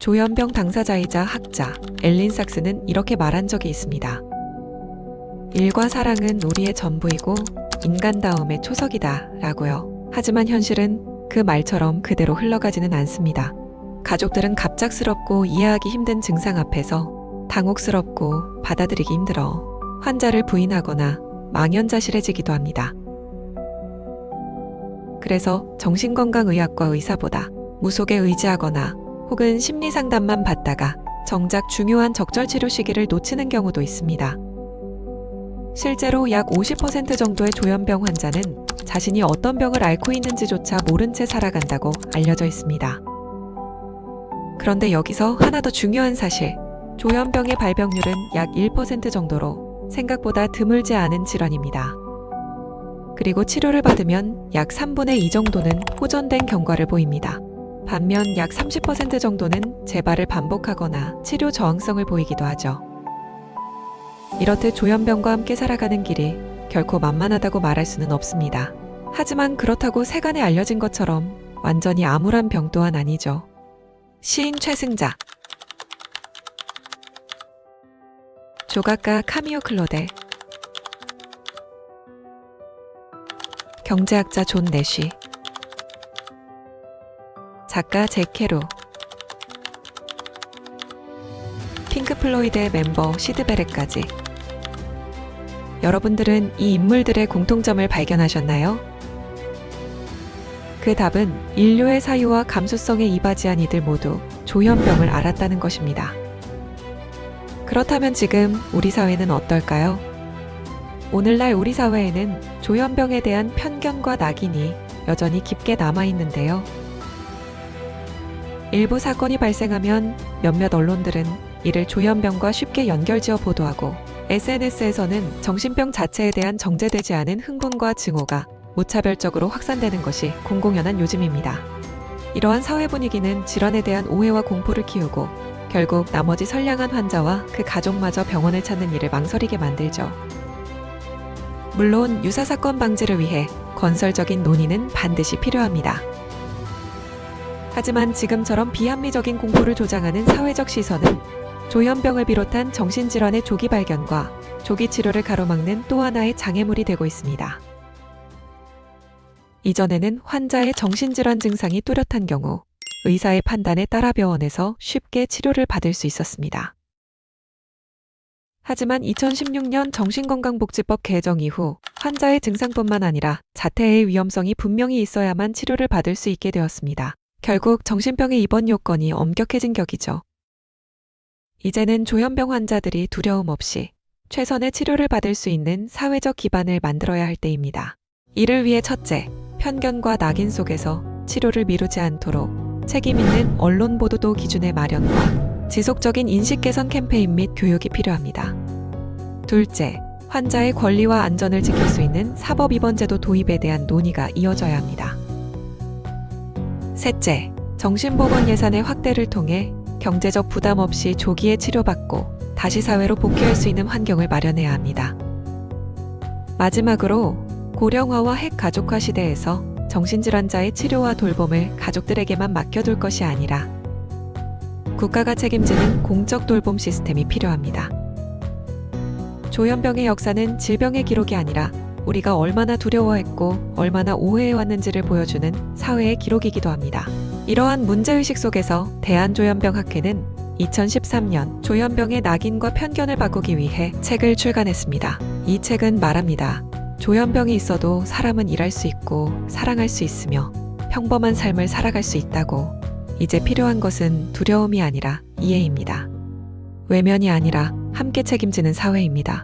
조현병 당사자이자 학자 엘린 삭스는 이렇게 말한 적이 있습니다. 일과 사랑은 우리의 전부이고 인간다움의 초석이다 라고요. 하지만 현실은 그 말처럼 그대로 흘러가지는 않습니다. 가족들은 갑작스럽고 이해하기 힘든 증상 앞에서 당혹스럽고 받아들이기 힘들어 환자를 부인하거나 망연자실해지기도 합니다. 그래서 정신건강의학과 의사보다 무속에 의지하거나 혹은 심리상담만 받다가 정작 중요한 적절치료 시기를 놓치는 경우도 있습니다. 실제로 약 50% 정도의 조현병 환자는 자신이 어떤 병을 앓고 있는지조차 모른 채 살아간다고 알려져 있습니다. 그런데 여기서 하나 더 중요한 사실, 조현병의 발병률은 약 1% 정도로 생각보다 드물지 않은 질환입니다. 그리고 치료를 받으면 약 3분의 2 정도는 호전된 경과를 보입니다. 반면 약 30% 정도는 재발을 반복하거나 치료 저항성을 보이기도 하죠. 이렇듯 조현병과 함께 살아가는 길이 결코 만만하다고 말할 수는 없습니다. 하지만 그렇다고 세간에 알려진 것처럼 완전히 암울한 병 또한 아니죠. 시인 최승자, 조각가 카미오 클로데, 경제학자 존 내쉬, 작가 잭 케로, 핑크 플로이드의 멤버 시드 베렛까지. 여러분들은 이 인물들의 공통점을 발견하셨나요? 그 답은 인류의 사유와 감수성에 이바지한 이들 모두 조현병을 앓았다는 것입니다. 그렇다면 지금 우리 사회는 어떨까요? 오늘날 우리 사회에는 조현병에 대한 편견과 낙인이 여전히 깊게 남아있는데요. 일부 사건이 발생하면 몇몇 언론들은 이를 조현병과 쉽게 연결지어 보도하고 SNS에서는 정신병 자체에 대한 정제되지 않은 흥분과 증오가 무차별적으로 확산되는 것이 공공연한 요즘입니다. 이러한 사회 분위기는 질환에 대한 오해와 공포를 키우고 결국 나머지 선량한 환자와 그 가족마저 병원을 찾는 일을 망설이게 만들죠. 물론 유사사건 방지를 위해 건설적인 논의는 반드시 필요합니다. 하지만 지금처럼 비합리적인 공포를 조장하는 사회적 시선은 조현병을 비롯한 정신질환의 조기 발견과 조기 치료를 가로막는 또 하나의 장애물이 되고 있습니다. 이전에는 환자의 정신질환 증상이 뚜렷한 경우 의사의 판단에 따라 병원에서 쉽게 치료를 받을 수 있었습니다. 하지만 2016년 정신건강복지법 개정 이후 환자의 증상뿐만 아니라 자태의 위험성이 분명히 있어야만 치료를 받을 수 있게 되었습니다. 결국 정신병의 입원 요건이 엄격해진 격이죠. 이제는 조현병 환자들이 두려움 없이 최선의 치료를 받을 수 있는 사회적 기반을 만들어야 할 때입니다. 이를 위해 첫째, 편견과 낙인 속에서 치료를 미루지 않도록 책임 있는 언론 보도 기준의 마련과 지속적인 인식 개선 캠페인 및 교육이 필요합니다. 둘째, 환자의 권리와 안전을 지킬 수 있는 사법 입원 제도 도입에 대한 논의가 이어져야 합니다. 셋째, 정신보건 예산의 확대를 통해 경제적 부담 없이 조기에 치료받고 다시 사회로 복귀할 수 있는 환경을 마련해야 합니다. 마지막으로 고령화와 핵가족화 시대에서 정신질환자의 치료와 돌봄을 가족들에게만 맡겨둘 것이 아니라 국가가 책임지는 공적 돌봄 시스템이 필요합니다. 조현병의 역사는 질병의 기록이 아니라 우리가 얼마나 두려워했고 얼마나 오해해왔는지를 보여주는 사회의 기록이기도 합니다. 이러한 문제의식 속에서 대한조현병학회는 2013년 조현병의 낙인과 편견을 바꾸기 위해 책을 출간했습니다. 이 책은 말합니다. 조현병이 있어도 사람은 일할 수 있고 사랑할 수 있으며 평범한 삶을 살아갈 수 있다고. 이제 필요한 것은 두려움이 아니라 이해입니다. 외면이 아니라 함께 책임지는 사회입니다.